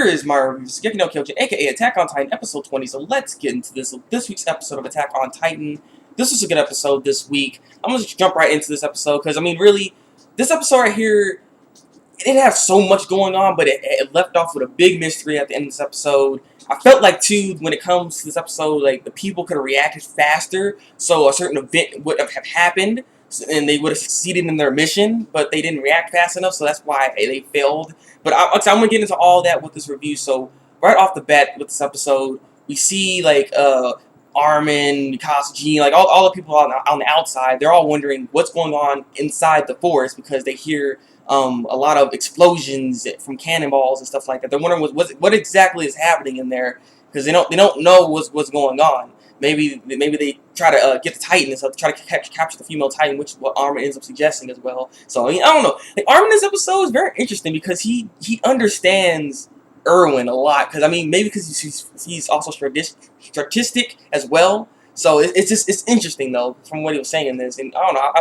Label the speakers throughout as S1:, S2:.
S1: here is my review of Shingeki no Kyojin, aka Attack on Titan, episode 20. So let's get into this week's episode of Attack on Titan. This was a good episode this week. I'm gonna just jump right into this episode because I mean, really, this episode right here, it didn't have so much going on, but it left off with a big mystery at the end of this episode. I felt like too, when it comes to this episode, like the people could have reacted faster, so a certain event would have happened, and they would have succeeded in their mission, but they didn't react fast enough, so that's why they failed. But I'm going to get into all that with this review. So right off the bat with this episode, we see like Armin, Kyojin, like all the people on the outside. They're all wondering what's going on inside the forest because they hear a lot of explosions from cannonballs and stuff like that. They're wondering what exactly is happening in there because they don't know what's going on. Maybe they try to get the Titan and stuff, try to capture the female Titan, which is what Armin ends up suggesting as well. So I mean, I don't know. Like, Armin in this episode is very interesting because he understands Erwin a lot. Because I mean, maybe because he's also statistic as well. So it's interesting though from what he was saying in this. And I don't know.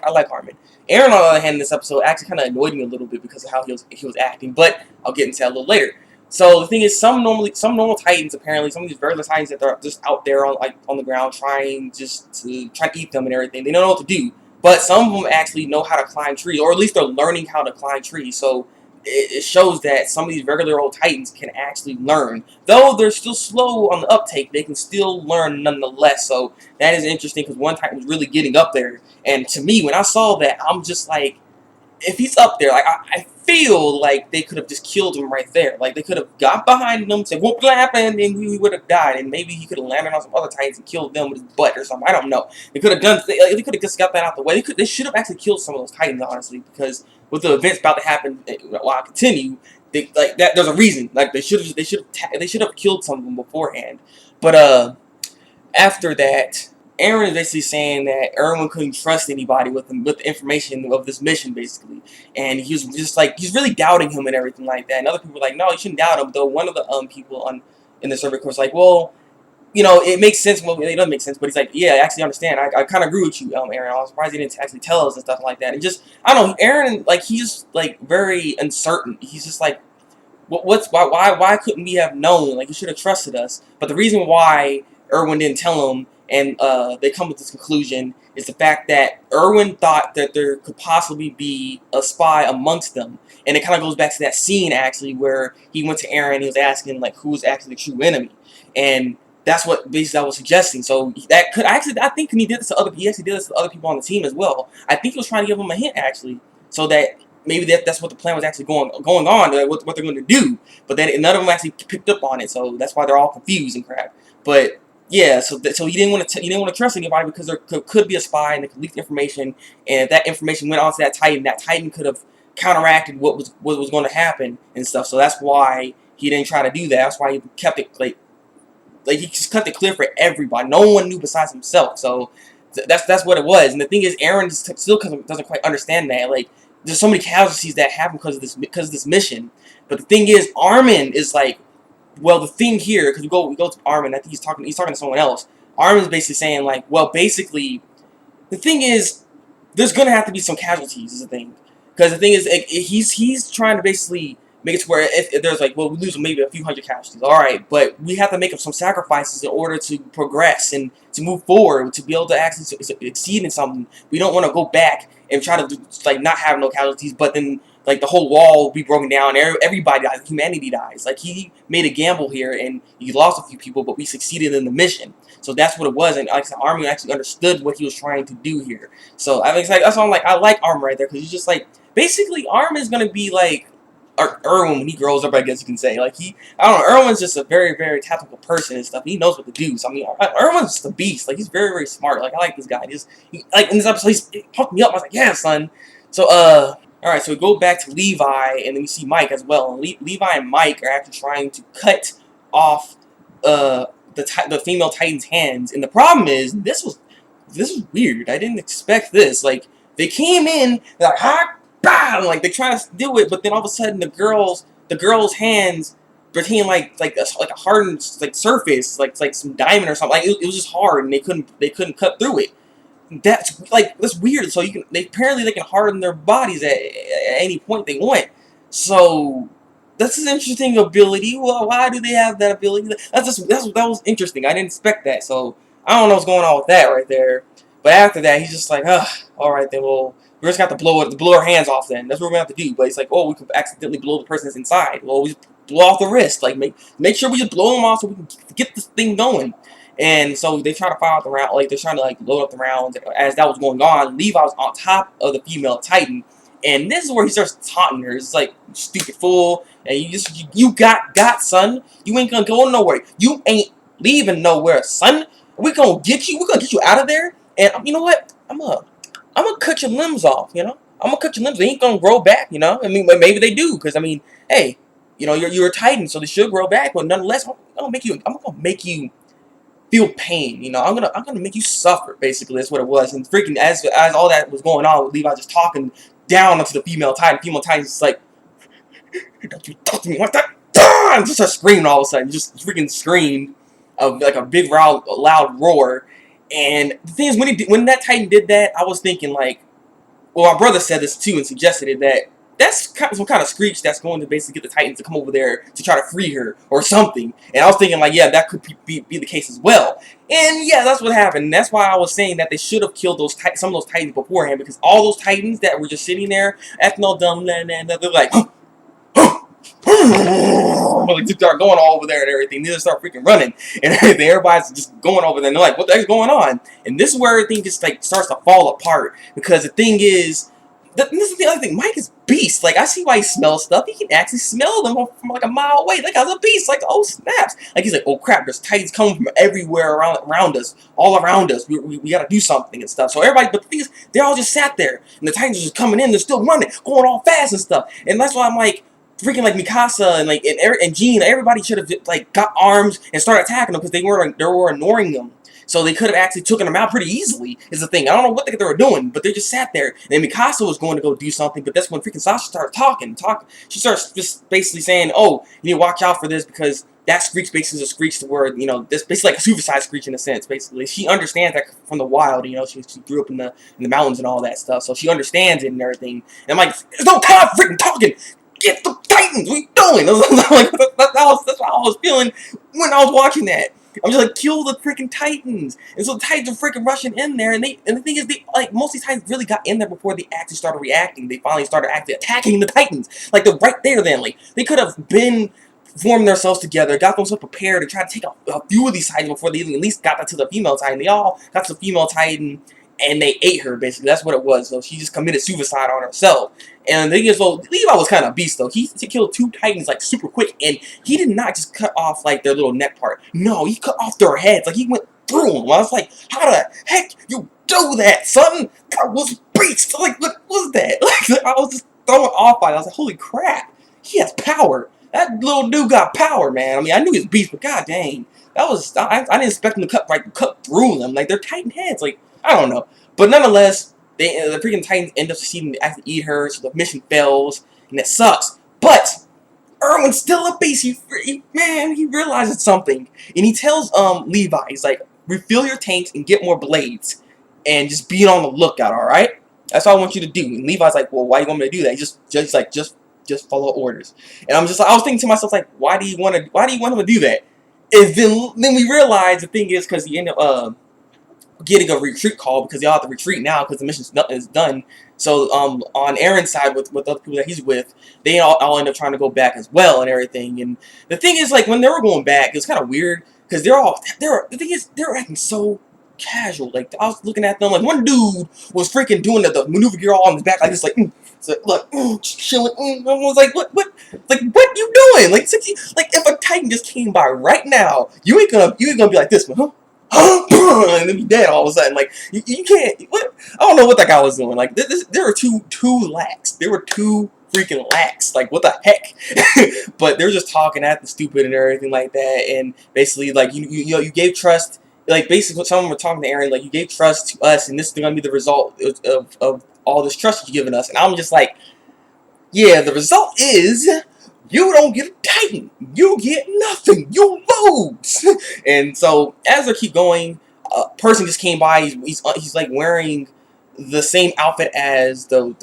S1: I like Armin. Eren, on the other hand, in this episode actually kind of annoyed me a little bit because of how he was acting. But I'll get into that a little later. So the thing is, some normal Titans apparently, some of these regular Titans that are just out there on the ground trying to eat them and everything. They don't know what to do, but some of them actually know how to climb trees, or at least they're learning how to climb trees. So it shows that some of these regular old Titans can actually learn, though they're still slow on the uptake. They can still learn nonetheless. So that is interesting because one Titan was really getting up there, and to me, when I saw that, I'm just like, if he's up there, like I feel like they could have just killed him right there. Like they could have got behind him, said whoop clap, and then he would have died. And maybe he could have landed on some other Titans and killed them with his butt or something. I don't know. They could have done. They could have just got that out the way. They should have actually killed some of those Titans, honestly, because with the events about to happen while I continue, like that. There's a reason. Like they should have killed some of them beforehand. But after that, Eren is basically saying that Erwin couldn't trust anybody with the information of this mission, basically. And he was just like, he's really doubting him and everything like that. And other people were like, no, you shouldn't doubt him. Though one of the people in the server was like, well, you know, it makes sense. Well, it doesn't make sense. But he's like, yeah, I actually understand. I kind of agree with you, Eren. I was surprised he didn't actually tell us and stuff like that. And just, I don't know, Eren, like, he's like very uncertain. He's just like, why couldn't we have known? Like, you should have trusted us. But the reason why Erwin didn't tell him, and they come with this conclusion, is the fact that Erwin thought that there could possibly be a spy amongst them. And it kind of goes back to that scene, actually, where he went to Eren and he was asking, like, who's actually the true enemy. And that's what basically I was suggesting. So that could I think he did this to he actually did this to other people on the team as well. I think he was trying to give him a hint, actually, so that maybe that's what the plan was actually going on, like what they're going to do. But then none of them actually picked up on it, so that's why they're all confused and crap. But yeah, so he didn't want to trust anybody because there could be a spy and they could leak the information, and if that information went on to that Titan could have counteracted what was going to happen and stuff. So that's why he didn't try to do that. That's why he kept it like he just cut it clear for everybody. No one knew besides himself. So that's what it was. And the thing is, Eren still doesn't quite understand that. Like, there's so many casualties that happen because of this mission. But the thing is, Armin is like, well, the thing here, because we go to Armin, I think he's talking to someone else. Armin's basically saying, like, well, basically, the thing is, there's gonna have to be some casualties, is the thing. Because the thing is, he's trying to basically make it to where if there's like, well, we lose maybe a few hundred casualties, all right, but we have to make up some sacrifices in order to progress and to move forward, to be able to actually succeed in something. We don't want to go back and try to like not have no casualties, but then like the whole wall will be broken down, everybody dies, humanity dies. Like, he made a gamble here and he lost a few people, but we succeeded in the mission. So that's what it was, and like I said, Armin actually understood what he was trying to do here. So I mean, it's like, that's why I'm like, I like Armin right there, because he's just like, basically Armin is gonna be like Erwin when he grows up, I guess you can say. Like, I don't know, Erwin's just a very, very tactical person and stuff. He knows what to do. So I mean, Erwin's just a beast. Like, he's very, very smart. Like, I like this guy. Like in this episode, he hooked me up. I was like, yeah, son. So alright, so we go back to Levi, and then we see Mike as well. And Levi and Mike are actually trying to cut off the female Titan's hands. And the problem is, this was weird. I didn't expect this. Like, they came in, they're like, ha! Bam! Like, they try to do it, but then all of a sudden the girl's hands became like a hardened like surface, like some diamond or something. Like, it was just hard, and they couldn't cut through it. That's weird. So apparently they can harden their bodies at any point they want. So That's an interesting ability. Well, why do they have that ability? That was interesting. I didn't expect that. So I don't know what's going on with that right there. But after that, he's just like, all right then. Well, we're just gonna have to blow our hands off. Then that's what we're gonna have to do. But it's like, oh, we could accidentally blow the person that's inside. Well, we just blow off the wrist. Like make sure we just blow them off so we can get this thing going. And so they try to fire out the round. Like they're trying to like load up the rounds. As that was going on, Levi was on top of the female Titan. And this is where he starts taunting her. It's like, stupid fool. And you got son. You ain't gonna go nowhere. You ain't leaving nowhere, son. We gonna get you. We gonna get you out of there. And you know what? I'm gonna cut your limbs off. You know, I'm gonna cut your limbs. They ain't gonna grow back. You know, I mean, maybe they do. Because I mean, hey, you know, you're a Titan, so they should grow back. But nonetheless, I'm gonna make you feel pain. You know, I'm gonna make you suffer. Basically, that's what it was. And freaking as all that was going on with Levi just talking down onto the female Titan. Female Titan's just like, don't you talk to me like that! And just start screaming all of a sudden. Just freaking screamed of like a big loud roar. And the thing is, when that Titan did that, I was thinking like, well, my brother said this too and suggested it that that's some kind of screech that's going to basically get the Titans to come over there to try to free her or something. And I was thinking like, yeah, that could be the case as well. And yeah, that's what happened. And that's why I was saying that they should have killed some of those Titans beforehand, because all those Titans that were just sitting there acting all dumb, they're like, like just start going all over there and everything. They just start freaking running and everything. Everybody's just going over there and they're like, what the heck's going on? And this is where everything just like starts to fall apart, because the thing is, this is the other thing. Mike is beast. Like, I see why he smells stuff. He can actually smell them from like a mile away. Like, I was a beast. Like, oh snaps. Like, he's like, oh crap, there's Titans coming from everywhere around us, all around us. We gotta do something and stuff. So everybody, but the thing is, they all just sat there, and the Titans are just coming in. They're still running, going all fast and stuff. And that's why I'm like, freaking like Mikasa and like and Jean, everybody should have like got arms and started attacking them, because they were ignoring them. So they could have actually taken them out pretty easily, is the thing. I don't know what they were doing, but they just sat there. And then Mikasa was going to go do something, but that's when freaking Sasha started talking. She starts just basically saying, oh, you need to watch out for this, because that screech basically is a screech to where, you know, this basically like a suicide screech in a sense, basically. She understands that from the wild, you know, she grew up in the mountains and all that stuff, so she understands it and everything. And I'm like, there's no time for freaking talking! Get the Titans! What are you doing? That's what I was feeling when I was watching that. I'm just like, kill the freaking Titans. And so the Titans are freaking rushing in there, and the thing is, most of these Titans really got in there before they actually started reacting. They finally started actually attacking the Titans. Like, they're right there then. Like, they could have been formed themselves together, got themselves prepared, and tried to take a few of these Titans before they even at least got to the female Titan. They all got to the female Titan, and they ate her, basically. That's what it was. So she just committed suicide on herself. And the thing is, well, Levi was kind of a beast, though. He killed 2 Titans, like, super quick. And he did not just cut off, like, their little neck part. No, he cut off their heads. Like, he went through them. I was like, how the heck you do that, son? That was beast. Like, what was that? Like, I was just throwing off by it. I was like, holy crap. He has power. That little dude got power, man. I mean, I knew he was beast, but god dang. That was, I didn't expect him to cut through them. Like, they're Titan heads. Like, I don't know. But nonetheless, the freaking Titans end up succeeding to actually eat her, so the mission fails, and it sucks. But Erwin's still a beast. He realizes something, and he tells Levi, he's like, refill your tanks and get more blades, and just be on the lookout. All right, that's all I want you to do. And Levi's like, well, why do you want me to do that? Just follow orders. And I was thinking to myself, like, why do you want him to do that? And then we realize the thing is because he ended up getting a retreat call, because they all have to retreat now because the mission is done. So on Aaron's side with other people that he's with, they all end up trying to go back as well and everything. And the thing is, like, when they were going back, it's kind of weird because the thing is they're acting so casual. Like, I was looking at them, like, one dude was freaking doing the maneuver gear all on his back like this, like, so, look, chilling. I was like, what you doing? Like, if a Titan just came by right now, you ain't gonna be like this one, huh? And then be dead all of a sudden. Like, you can't. What? I don't know what that guy was doing. Like, there were too lax. There were too freaking lax. Like, what the heck? But they were just talking at the stupid and everything like that. And basically, like, you gave trust. Like, basically, someone were talking to Aaron. Like, you gave trust to us, and this is gonna be the result of all this trust you've given us. And I'm just like, yeah, the result is, you don't get a Titan. You get nothing. You lose. And so as they keep going, a person just came by. He's like wearing the same outfit as the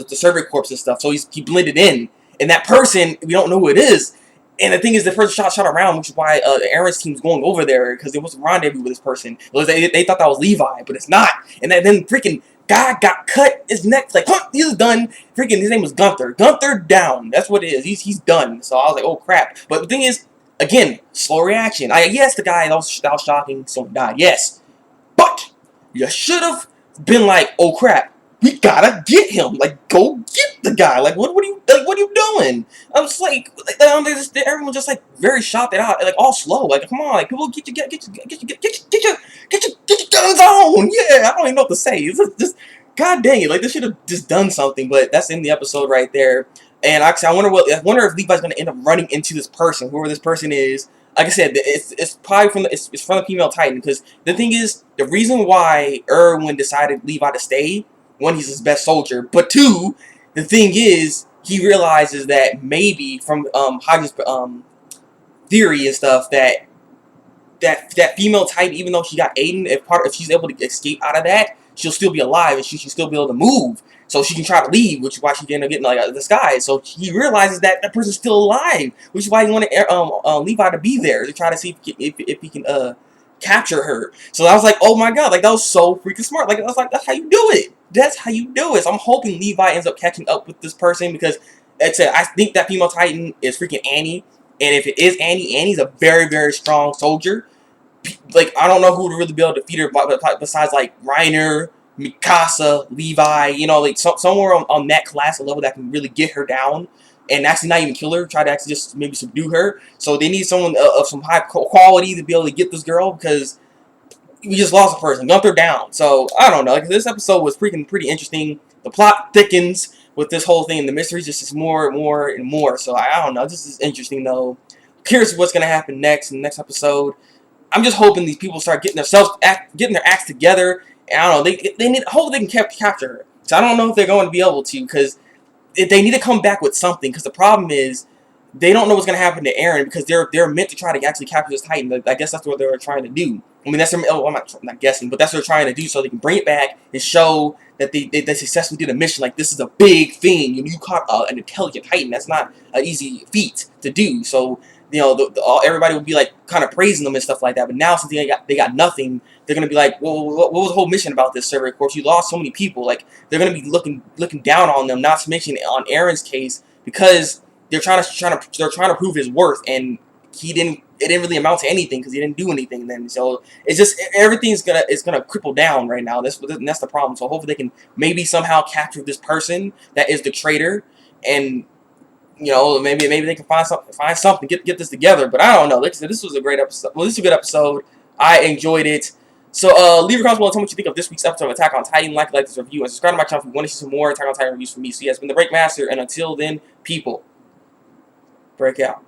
S1: servant corpse and stuff. So he blended in. and that person, we don't know who it is. And the thing is, the first shot around, which is why Aaron's team's going over there, because it was a rendezvous with this person. They thought that was Levi, but it's not. And then freaking guy got cut his neck. Like, huh, he's done. Freaking, his name was Gunther. Gunther down. That's what it is. He's done. So I was like, oh crap. But the thing is, again, slow reaction. Yes, the guy that was shocking. Someone died. Yes, but you should have been like, oh crap. We gotta get him. Like, go get the guy. Like, what are you doing? I was like, everyone just like very shocked it out, like all slow. Like, come on, like people get your guns on. Yeah, I don't even know what to say. It's just God dang it. Like, they should have just done something. But that's in the episode right there. And actually, I wonder if Levi's gonna end up running into this person, whoever this person is. Like I said, it's probably from it's from the female Titan, because the thing is, the reason why Erwin decided Levi to stay. One, he's his best soldier, but two, the thing is, he realizes that maybe from Haji's theory and stuff that female Titan, even though she got Aiden, if she's able to escape out of that, she'll still be alive and she should still be able to move. So she can try to leave, which is why she ended up getting like a disguise. So he realizes that that person's still alive, which is why he wanted Levi to be there to try to see if he can capture her. So I was like, oh my god, like that was so freaking smart. Like I was like, that's how you do it. That's how you do it. So I'm hoping Levi ends up catching up with this person, because I think that female Titan is freaking Annie. And if it is Annie, Annie's a very, very strong soldier. Like, I don't know who would really be able to defeat her besides like Reiner, Mikasa, Levi, you know, like somewhere on that class level that can really get her down and actually not even kill her, try to actually just maybe subdue her. So they need someone of some high quality to be able to get this girl, because we just lost a person, dumped her down. So I don't know. Like, this episode was freaking pretty interesting. The plot thickens with this whole thing, and the mystery just is more and more and more. So I don't know. This is interesting though. Curious what's gonna happen next in the next episode. I'm just hoping these people start getting their acts together. And I don't know. They need. Hopefully they can capture her. So I don't know if they're going to be able to, because they need to come back with something. Because the problem is, they don't know what's going to happen to Eren, because they're meant to try to actually capture this Titan. I guess that's what they're trying to do. I mean, that's I'm not guessing, but that's what they're trying to do, so they can bring it back and show that they successfully did a mission. Like, this is a big thing. You caught an intelligent Titan. That's not an easy feat to do. So, you know, everybody would be like kind of praising them and stuff like that. But now, since they got nothing, they're gonna be like, well, what was the whole mission about this server? Of course, you lost so many people. Like, they're gonna be looking down on them. Not to mention on Eren's case, because they're trying to prove his worth, and it didn't really amount to anything because he didn't do anything then. So it's just everything's gonna cripple down right now. That's the problem. So hopefully they can maybe somehow capture this person that is the traitor, and you know, maybe they can find something, get this together. But I don't know. Like I said, this was a great episode. Well, this is a good episode. I enjoyed it. So leave your comments below. Tell me what you think of this week's episode of Attack on Titan. Like this review, and subscribe to my channel if you want to see some more Attack on Titan reviews from me. So yeah, it's been the Breakmaster, and until then, people, break out.